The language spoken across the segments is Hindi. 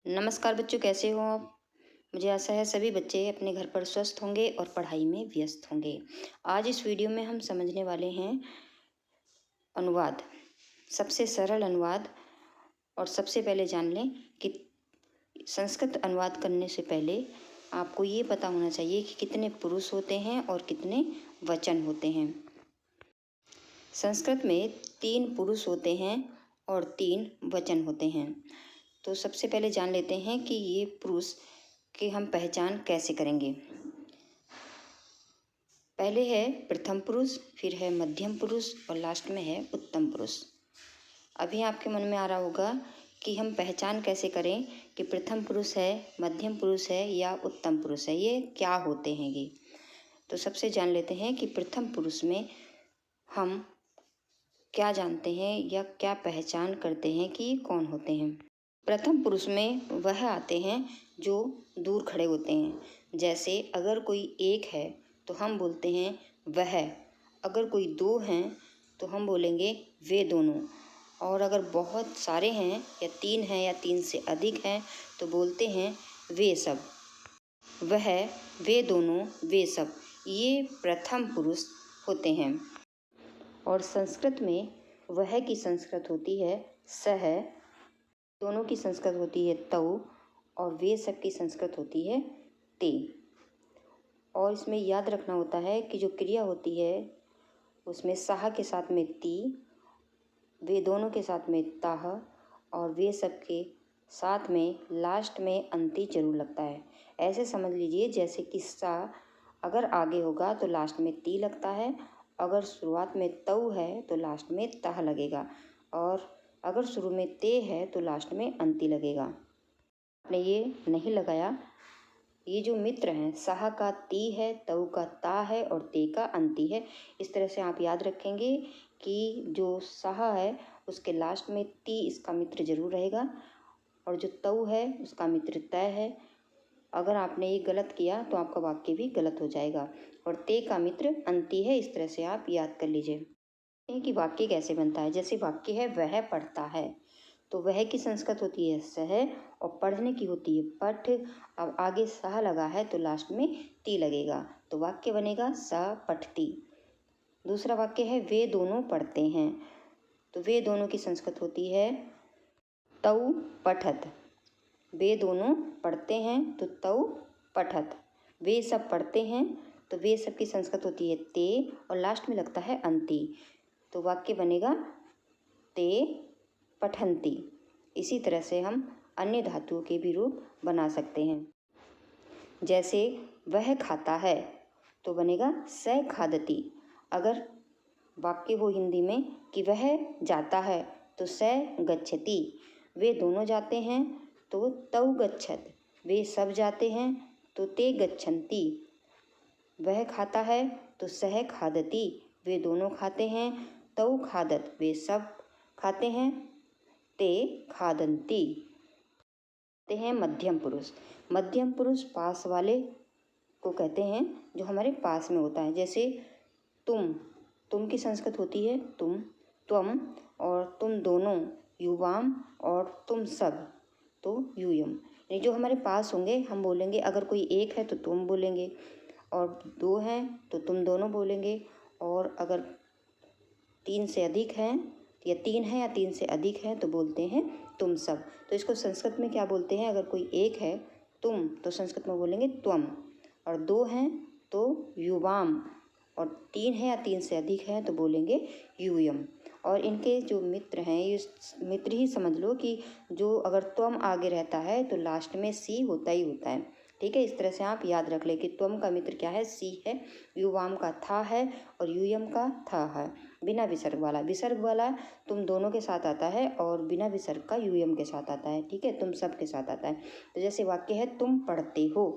नमस्कार बच्चों, कैसे हो आप। मुझे आशा है सभी बच्चे अपने घर पर स्वस्थ होंगे और पढ़ाई में व्यस्त होंगे। आज इस वीडियो में हम समझने वाले हैं अनुवाद, सबसे सरल अनुवाद। और सबसे पहले जान लें कि संस्कृत अनुवाद करने से पहले आपको ये पता होना चाहिए कि कितने पुरुष होते हैं और कितने वचन होते हैं। संस्कृत में 3 पुरुष होते हैं और 3 वचन होते हैं। तो सबसे पहले जान लेते हैं कि ये पुरुष की हम पहचान कैसे करेंगे। पहले है प्रथम पुरुष, फिर है मध्यम पुरुष और लास्ट में है उत्तम पुरुष। अभी आपके मन में आ रहा होगा कि हम पहचान कैसे करें कि प्रथम पुरुष है, मध्यम पुरुष है या उत्तम पुरुष है, ये क्या होते हैं ये। तो सबसे जान लेते हैं कि प्रथम पुरुष में हम क्या जानते हैं या क्या पहचान करते हैं कि ये कौन होते हैं। प्रथम पुरुष में वह आते हैं जो दूर खड़े होते हैं। जैसे अगर कोई एक है तो हम बोलते हैं वह, अगर कोई 2 हैं तो हम बोलेंगे वे दोनों, और अगर बहुत सारे हैं या 3 हैं या 3 से अधिक हैं तो बोलते हैं वे सब। वह, वे दोनों, वे सब, ये प्रथम पुरुष होते हैं। और संस्कृत में वह की संस्कृत होती है सह, दोनों की संस्कृत होती है तौ, और वे सब की संस्कृत होती है ते। और इसमें याद रखना होता है कि जो क्रिया होती है उसमें सहा के साथ में ती, वे दोनों के साथ में ताह, और वे सब के साथ में लास्ट में अंति जरूर लगता है। ऐसे समझ लीजिए जैसे कि सा अगर आगे होगा तो लास्ट में ती लगता है, अगर शुरुआत में तौ है तो लास्ट में ताह लगेगा, और अगर शुरू में ते है तो लास्ट में अंति लगेगा। आपने ये नहीं लगाया, ये जो मित्र हैं सहा का ती है, तौ का ता है और ते का अंति है। इस तरह से आप याद रखेंगे कि जो सहा है उसके लास्ट में ती इसका मित्र जरूर रहेगा, और जो तौ है उसका मित्र तय है। अगर आपने ये गलत किया तो आपका वाक्य भी गलत हो जाएगा, और ते का मित्र अंति है। इस तरह से आप याद कर लीजिए कि वाक्य कैसे बनता है। जैसे वाक्य है वह पढ़ता है, तो वह की संस्कृत होती है सह और पढ़ने की होती है पठ। अब आगे सह लगा है तो लास्ट में ती लगेगा, तो वाक्य बनेगा स पठती। दूसरा वाक्य है वे दोनों पढ़ते हैं, तो वे दोनों की संस्कृत होती है तौ पठत। वे दोनों पढ़ते हैं तो तौ पठत। वे सब पढ़ते हैं तो वे सब की संस्कृत होती है ते, और लास्ट में लगता है अंति, तो वाक्य बनेगा ते पठन्ति। इसी तरह से हम अन्य धातुओं के भी रूप बना सकते हैं। जैसे वह खाता है तो बनेगा स खादति। अगर वाक्य हो हिंदी में कि वह जाता है तो स गच्छति। वे दोनों जाते हैं तो तौ गच्छत। वे सब जाते हैं तो ते गच्छन्ति। वह खाता है तो सह खादति। वे दोनों खाते हैं तौ खादत। वे सब खाते हैं ते खादन्ति। ते हैं मध्यम पुरुष। मध्यम पुरुष पास वाले को कहते हैं जो हमारे पास में होता है। जैसे तुम की संस्कृत होती है तुम, त्वम, और तुम दोनों युवाम, और तुम सब तो यूयम। यानी जो हमारे पास होंगे हम बोलेंगे, अगर कोई एक है तो तुम बोलेंगे, और 2 हैं तो तुम दोनों बोलेंगे, और अगर 3 से अधिक हैं या 3 है या 3 से अधिक हैं तो बोलते हैं तुम सब। तो इसको संस्कृत में क्या बोलते हैं, अगर कोई एक है तुम तो संस्कृत में बोलेंगे त्वम, और 2 हैं तो युवाम, और 3 है या 3 से अधिक हैं तो बोलेंगे यूयम। और इनके जो मित्र हैं ये मित्र ही समझ लो कि जो अगर त्वम आगे रहता है तो लास्ट में सी होता ही होता है। ठीक है, इस तरह से आप याद रख ले कि त्वम का मित्र क्या है, सी है, युवाम का था है, और यूयम का था है। बिना विसर्ग वाला, विसर्ग वाला तुम दोनों के साथ आता है, और बिना विसर्ग का यूयम के साथ आता है। ठीक है, तुम सब के साथ आता है। तो जैसे वाक्य है तुम पढ़ते हो,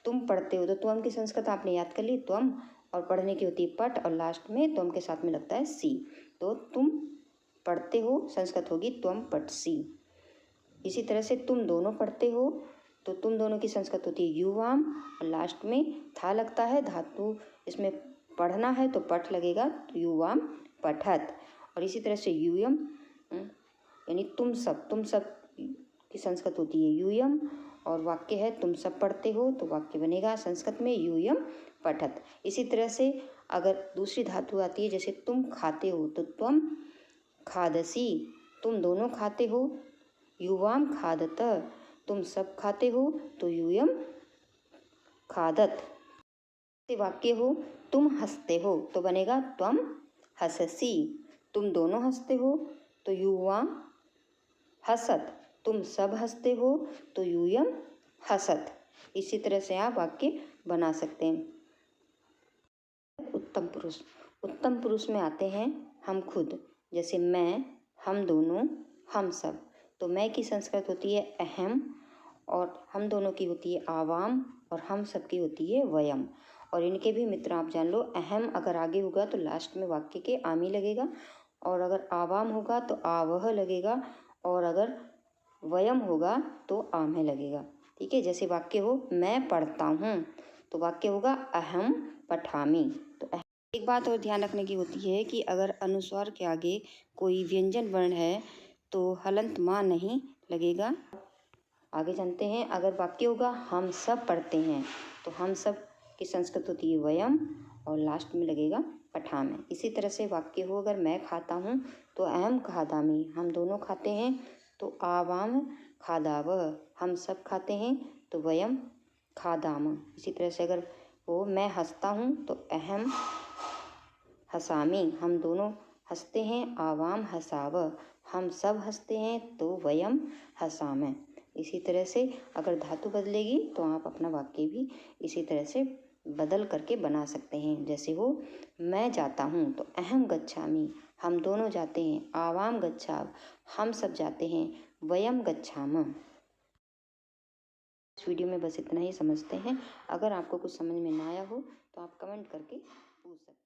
तुम पढ़ते हो, तो त्वम की संस्कृत आपने याद कर ली त्वम, और पढ़ने की होती है पठ, और लास्ट में त्वम के साथ में लगता है सी, तो तुम पढ़ते हो संस्कृत होगी त्वम पठ सी। इसी तरह से तुम दोनों पढ़ते हो तो तुम दोनों की संस्कृत होती है युवाम, और लास्ट में था लगता है, धातु इसमें पढ़ना है तो पठ लगेगा, तो युवाम पठत। और इसी तरह से यूयम यानी तुम सब की संस्कृत होती है यूयम, और वाक्य है तुम सब पढ़ते हो, तो वाक्य बनेगा संस्कृत में यूयम पठत। इसी तरह से अगर दूसरी धातु आती है, जैसे तुम खाते हो तो त्वम खादसी, तुम दोनों खाते हो, युवाम खादत, तुम सब खाते हो, तो यूयम खादत। वाक्य हो तुम हंसते हो, तो बनेगा त्वम हससी, तुम दोनों हंसते हो, तो युवाम हसत, तुम सब हंसते हो, तो यूयम हसत। इसी तरह से आप वाक्य बना सकते हैं। उत्तम पुरुष, उत्तम पुरुष में आते हैं हम खुद, जैसे मैं, हम दोनों, हम सब। तो मैं की संस्कृत होती है अहम, और हम दोनों की होती है आवाम, और हम सब की होती है वयम। और इनके भी मित्र आप जान लो, अहम अगर आगे होगा तो लास्ट में वाक्य के आमी लगेगा, और अगर आवाम होगा तो आवह लगेगा, और अगर वयम होगा तो आमह लगेगा। ठीक है, जैसे वाक्य हो मैं पढ़ता हूँ, तो वाक्य होगा अहम पठामी। तो एक बात और ध्यान रखने की होती है कि अगर अनुस्वार के आगे कोई व्यंजन वर्ण है तो हलंत माँ नहीं लगेगा। आगे जानते हैं, अगर वाक्य होगा हम सब पढ़ते हैं, तो हम सब की संस्कृत होती है वयम, और लास्ट में लगेगा पठामे। इसी तरह से वाक्य हो अगर मैं खाता हूँ तो अहम खादामी, हम दोनों खाते हैं, तो आवाम खादाव, हम सब खाते हैं, तो वयम खादाम। इसी तरह से अगर वो मैं हंसता हूँ तो अहम हसामी, हम दोनों हंसते हैं, आवाम हसाव, हम सब हंसते हैं, तो वयम हसाम। इसी तरह से अगर धातु बदलेगी तो आप अपना वाक्य भी इसी तरह से बदल करके बना सकते हैं। जैसे हो मैं जाता हूँ तो अहम गच्छामि, हम दोनों जाते हैं, आवाम गच्छाव, हम सब जाते हैं, वयम गच्छाम। इस वीडियो में बस इतना ही समझते हैं। अगर आपको कुछ समझ में ना आया हो तो आप कमेंट करके पूछ सकते हैं।